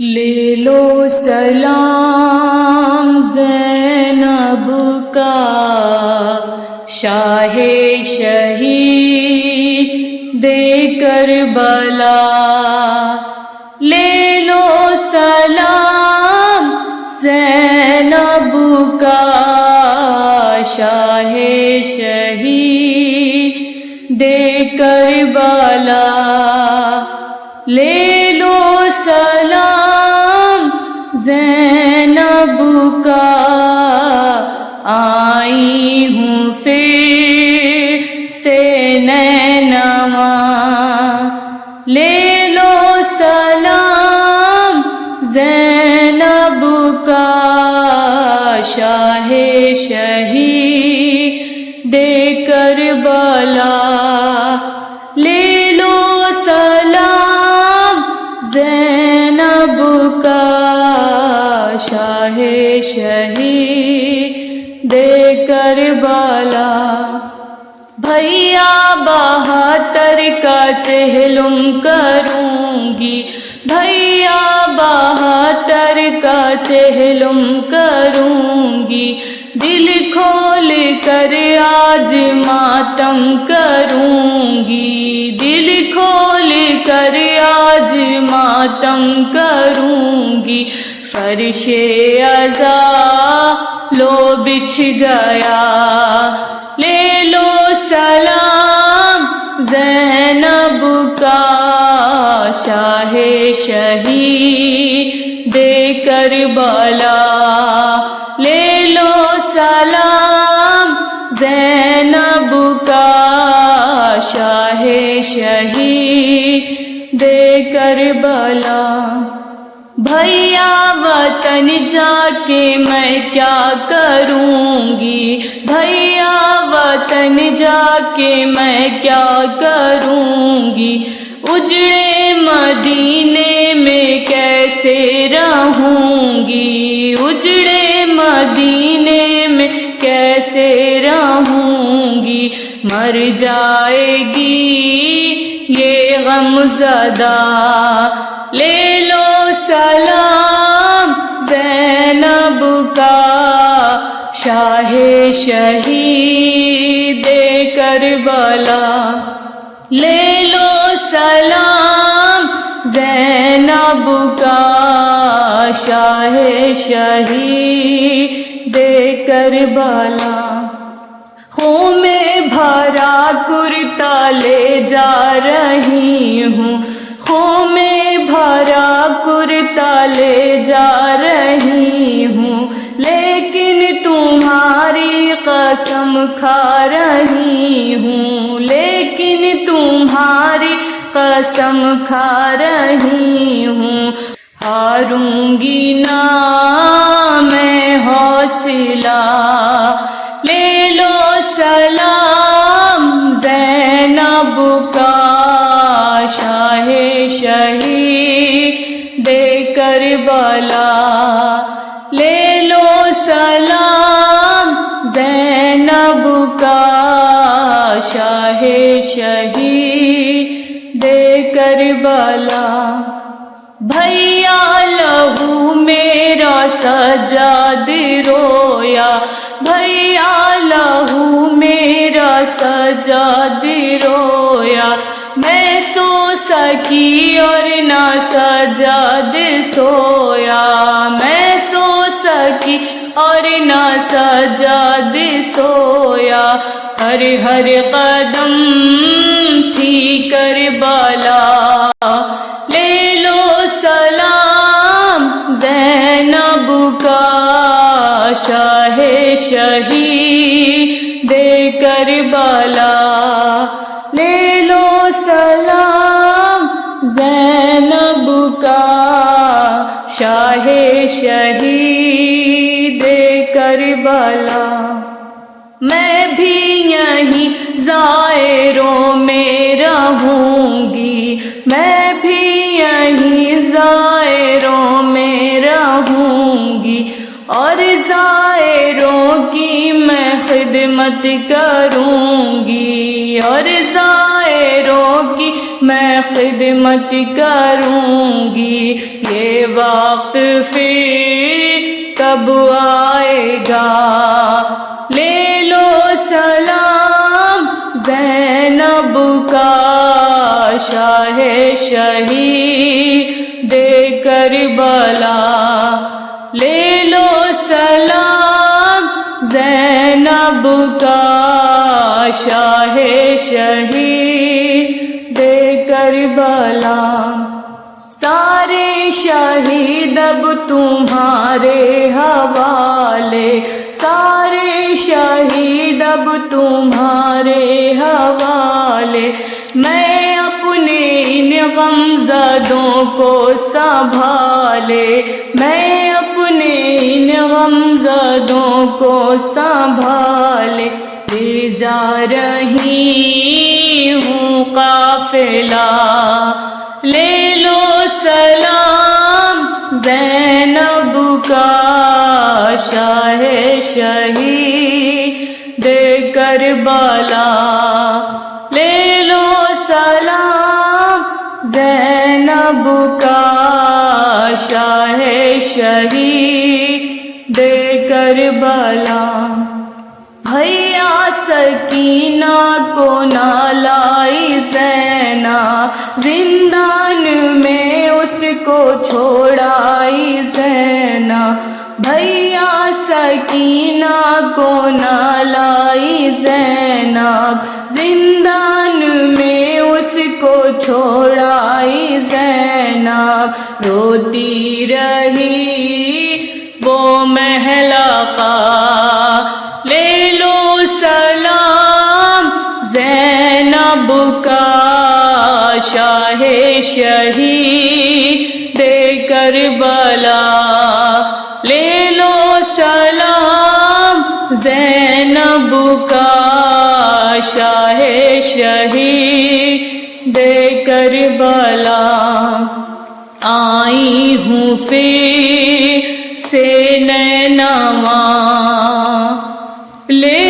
لے لو سلام زینب کا شاہ شہید کربلا، لے لو سلام زینب کا شاہ شہید کربلا، لے لو سلام زینب کا، آئی ہوں پھر سے نینوا، لے لو سلام زینب کا شاہ شہید کربلا، لے لو سلام زینب کا شاہ شہید کربلا، بھیا 72 کا چہلم کروں گی، بھیا 72 کا چہلم کروں گی، دل کھول کر آج ماتم کروں گی، دل کھول کر آج ماتم کروں گی، فرش عزا لو بچھ گیا، لے لو سلام زینب کا شاہ شہید کربلا، لے لو سلام زینب کا شاہ شہید کربلا، بھیا وطن جا کے میں کیا کروں گی، بھیا وطن جا کے میں کیا کروں گی، اجڑے مدینے میں کیسے رہوں گی، اجڑے مدینے میں کیسے رہوں گی، مر جائے گی یہ غم زدہ، لے لو سلام زینب کا شاہ شہید کربلا، لے لو سلام زینب کا شاہ شہید کربلا، خون میں بھرا کرتا لے جا رہی ہوں، خون میں بھرا کرتا لے جا رہی ہوں، لیکن تمہاری قسم کھا رہی ہوں، لیکن تمہاری قسم کھا رہی ہوں، ہاروں گی نہ میں حوصلہ، لے لو سلام زینب کا شاہ شہید کربلا، لے لو سلام زینب کا شاہ شہید کربلا، بھیا لہو میرا سجاد رویا، بھیا لہو میرا سجاد رویا، میں سو سکی اور نہ سجاد سویا، میں سو سکی اور نہ سجاد سویا، ہر ہر قدم تھی کربلا، لے لو سلام زینب کا شاہ شہید کربلا، لے لو سلام زینب کا شاہ شہید کربلا، میں بھی یہیں زائروں میں رہوں گی، میں بھی یہیں زائروں میں رہوں گی، اور زائروں کی میں خدمت کروں گی، اور زائروں کی میں خدمت کروں گی، یہ وقت پھر کب آئے گا؟ لے لو سلام زینب کا، شاہ شہید کربلا، لے لو سلام زینب کا، شاہ شہید کربلا۔ سارے شہید اب تمہارے حوالے، سارے شہید اب تمہارے حوالے، میں اپنے ان غمزدوں کو سنبھالے، میں اپنے ان غمزدوں کو سنبھالے، لے جا رہی ہوں قافلہ، لے لو سلام زینب کا، شاہ شہید کربلا، لے لو سلام زینب کا، شاہ شہید کربلا۔ بھیا سکینہ کو نہ لائی زینب، زندان میں اس کو چھوڑائی زینب، بھیا سکینہ کو نہ لائی زینب، زندان میں اس کو چھوڑائی زینب، روتی رہی وہ محلقہ، لے لو سلام زینب کا، شاہ شہید کربلا، لے لو سلام زینب کا، شاہ شہید کربلا۔ آئی ہوں پھر سے نینوا، لے